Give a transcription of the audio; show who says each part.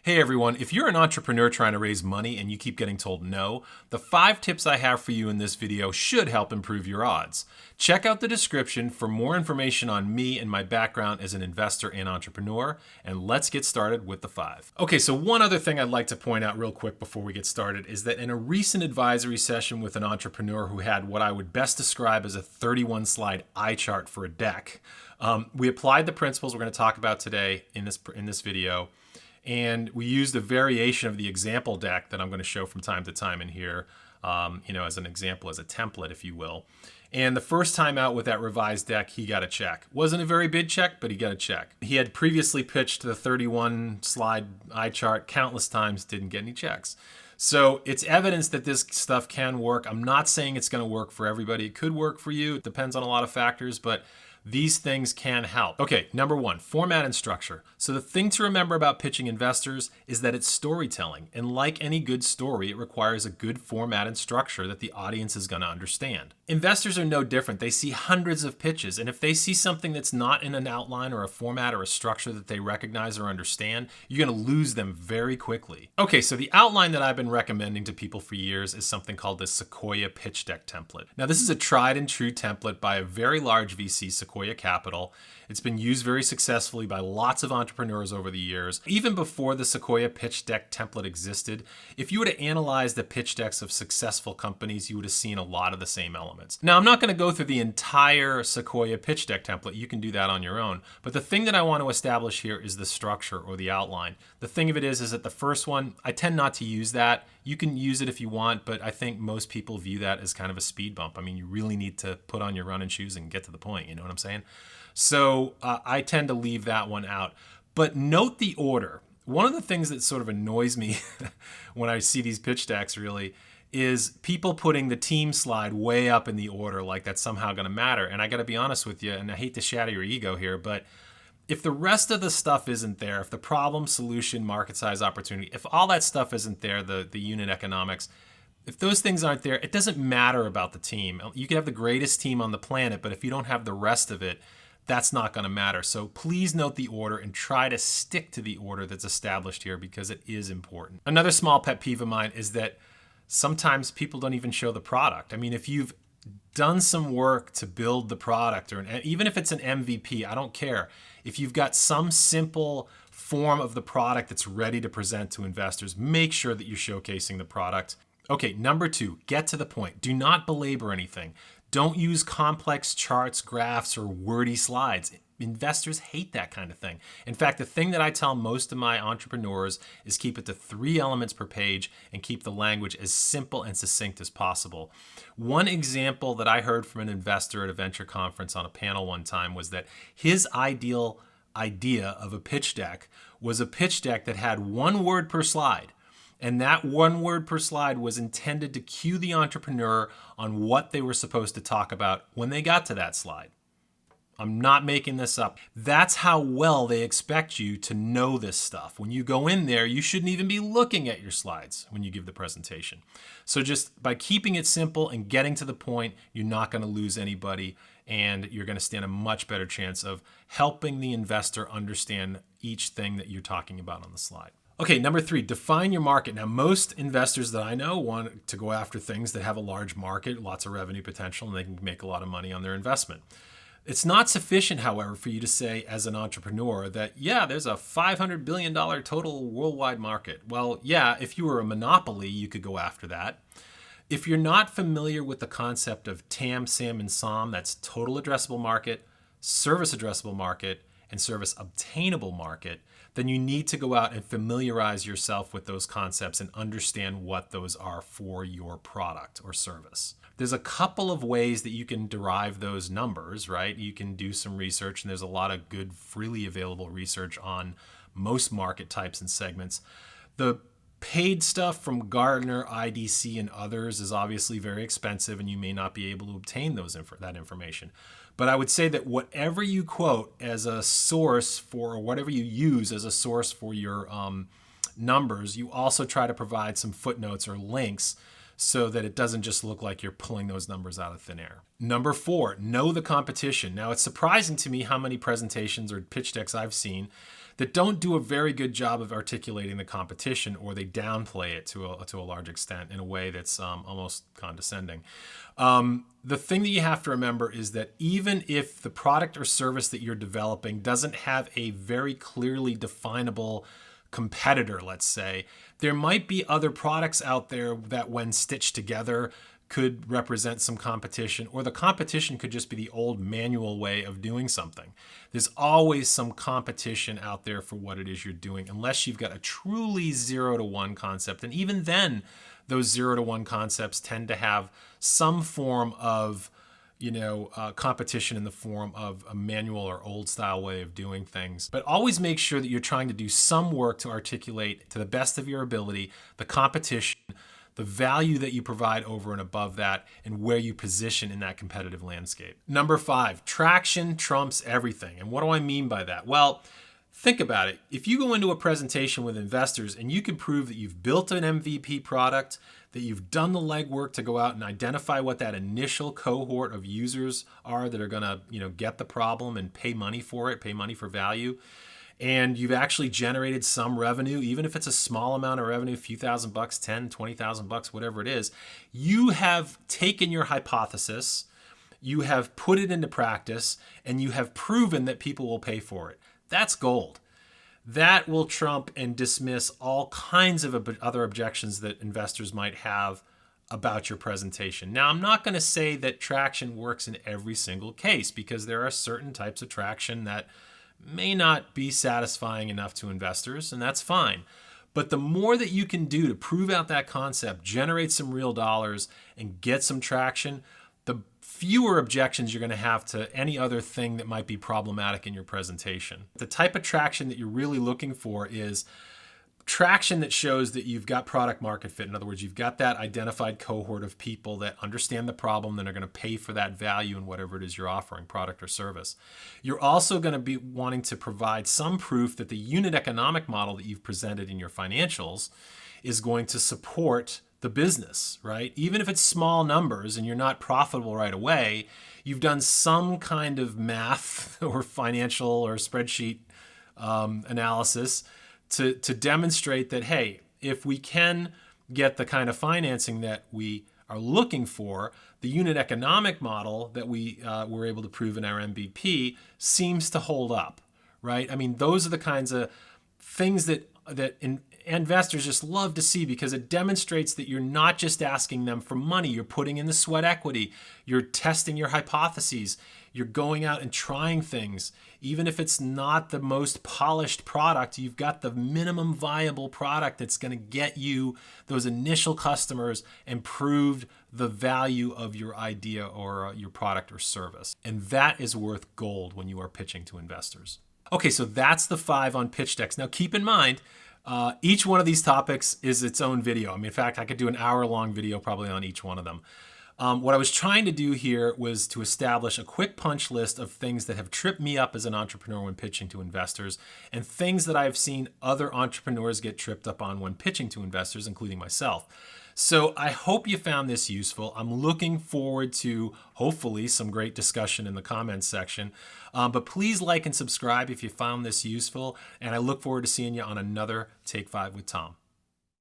Speaker 1: Hey everyone, if you're an entrepreneur trying to raise money and you keep getting told no, the 5 tips I have for you in this video should help improve your odds. Check out the description for more information on me and my background as an investor and entrepreneur, and let's get started with the 5. Okay, so one other thing I'd like to point out real quick before we get started is that in a recent advisory session with an entrepreneur who had what I would best describe as a 31 slide eye chart for a deck, we applied the principles we're going to talk about today in this video. And we used a variation of the example deck that I'm going to show from time to time in here, as an example, as a template, if you will. And the first time out with that revised deck, he got a check. Wasn't a very big check, but he got a check. He had previously pitched the 31 slide eye chart countless times, didn't get any checks. So it's evidence that this stuff can work. I'm not saying it's going to work for everybody. It could work for you. It depends on a lot of factors, but these things can help. Okay, number 1, format and structure. So the thing to remember about pitching investors is that it's storytelling. And like any good story, it requires a good format and structure that the audience is going to understand. Investors are no different. They see hundreds of pitches. And if they see something that's not in an outline or a format or a structure that they recognize or understand, you're going to lose them very quickly. Okay, so the outline that I've been recommending to people for years is something called the Sequoia pitch deck template. Now, this is a tried and true template by a very large VC, Sequoia Capital. It's been used very successfully by lots of entrepreneurs over the years. Even before the Sequoia pitch deck template existed, if you were to analyze the pitch decks of successful companies, you would have seen a lot of the same elements. Now, I'm not going to go through the entire Sequoia pitch deck template. You can do that on your own. But the thing that I want to establish here is the structure or the outline. The thing of it is that the first one, I tend not to use that. You can use it if you want, but I think most people view that as kind of a speed bump. I mean, you really need to put on your running shoes and get to the point. You know what I'm saying? So I tend to leave that one out. But note the order. One of the things that sort of annoys me when I see these pitch decks really is people putting the team slide way up in the order like that's somehow going to matter. And I got to be honest with you, and I hate to shatter your ego here, but if the rest of the stuff isn't there, if the problem, solution, market size, opportunity, if all that stuff isn't there, the unit economics, if those things aren't there, it doesn't matter about the team. You can have the greatest team on the planet, but if you don't have the rest of it, that's not going to matter. So please note the order and try to stick to the order that's established here because it is important. Another small pet peeve of mine is that sometimes people don't even show the product. I mean, if you've done some work to build the product, or even if it's an MVP, I don't care. If you've got some simple form of the product that's ready to present to investors, make sure that you're showcasing the product. Okay, number 2, get to the point. Do not belabor anything. Don't use complex charts, graphs, or wordy slides. Investors hate that kind of thing. In fact, the thing that I tell most of my entrepreneurs is keep it to 3 elements per page and keep the language as simple and succinct as possible. One example that I heard from an investor at a venture conference on a panel one time was that his ideal idea of a pitch deck was a pitch deck that had 1 word per slide. And that 1 word per slide was intended to cue the entrepreneur on what they were supposed to talk about when they got to that slide. I'm not making this up. That's how well they expect you to know this stuff. When you go in there, you shouldn't even be looking at your slides when you give the presentation. So just by keeping it simple and getting to the point, you're not going to lose anybody, and you're going to stand a much better chance of helping the investor understand each thing that you're talking about on the slide. Okay, number 3, define your market. Now, most investors that I know want to go after things that have a large market, lots of revenue potential, and they can make a lot of money on their investment. It's not sufficient, however, for you to say as an entrepreneur that, yeah, there's a $500 billion total worldwide market. Well, yeah, if you were a monopoly, you could go after that. If you're not familiar with the concept of TAM, SAM, and SOM, that's total addressable market, service addressable market, and service obtainable market, then you need to go out and familiarize yourself with those concepts and understand what those are for your product or service. There's a couple of ways that you can derive those numbers, right? You can do some research, and there's a lot of good freely available research on most market types and segments. The paid stuff from Gartner, IDC, and others is obviously very expensive, and you may not be able to obtain that information. But I would say that whatever you quote as a source for, or whatever you use as a source for your numbers, you also try to provide some footnotes or links so that it doesn't just look like you're pulling those numbers out of thin air. Number 4, know the competition. Now, it's surprising to me how many presentations or pitch decks I've seen that don't do a very good job of articulating the competition, or they downplay it to a large extent in a way that's almost condescending. The thing that you have to remember is that even if the product or service that you're developing doesn't have a very clearly definable competitor, let's say, there might be other products out there that when stitched together could represent some competition, or the competition could just be the old manual way of doing something. There's always some competition out there for what it is you're doing, unless you've got a truly 0-to-1 concept. And even then, those 0-to-1 concepts tend to have some form of competition in the form of a manual or old style way of doing things. But always make sure that you're trying to do some work to articulate to the best of your ability the competition, the value that you provide over and above that, and where you position in that competitive landscape. Number 5, traction trumps everything. And what do I mean by that? Well, think about it. If you go into a presentation with investors and you can prove that you've built an MVP product, that you've done the legwork to go out and identify what that initial cohort of users are that are going to, get the problem and pay money for it, pay money for value, and you've actually generated some revenue, even if it's a small amount of revenue, a few $1,000, $10,000, $20,000, whatever it is, you have taken your hypothesis, you have put it into practice, and you have proven that people will pay for it. That's gold. That will trump and dismiss all kinds of other objections that investors might have about your presentation. Now, I'm not going to say that traction works in every single case, because there are certain types of traction that may not be satisfying enough to investors, and that's fine. But the more that you can do to prove out that concept, generate some real dollars, and get some traction, the fewer objections you're going to have to any other thing that might be problematic in your presentation. The type of traction that you're really looking for is traction that shows that you've got product market fit. In other words, you've got that identified cohort of people that understand the problem and are going to pay for that value in whatever it is you're offering, product or service. You're also going to be wanting to provide some proof that the unit economic model that you've presented in your financials is going to support the business, right? Even if it's small numbers and you're not profitable right away, you've done some kind of math or financial or spreadsheet analysis to demonstrate that, hey, if we can get the kind of financing that we are looking for, the unit economic model that we were able to prove in our MVP seems to hold up, right? I mean, those are the kinds of things that investors just love to see, because it demonstrates that you're not just asking them for money. You're putting in the sweat equity. You're testing your hypotheses. You're going out and trying things. Even if it's not the most polished product, you've got the minimum viable product that's going to get you those initial customers and prove the value of your idea or your product or service. And that is worth gold when you are pitching to investors. Okay, so that's the 5 on pitch decks. Now keep in mind, each one of these topics is its own video. I mean, in fact, I could do an hour-long video probably on each one of them. What I was trying to do here was to establish a quick punch list of things that have tripped me up as an entrepreneur when pitching to investors, and things that I've seen other entrepreneurs get tripped up on when pitching to investors, including myself. So I hope you found this useful. I'm looking forward to hopefully some great discussion in the comments section. But please like and subscribe if you found this useful, and I look forward to seeing you on another Take 5 with Tom.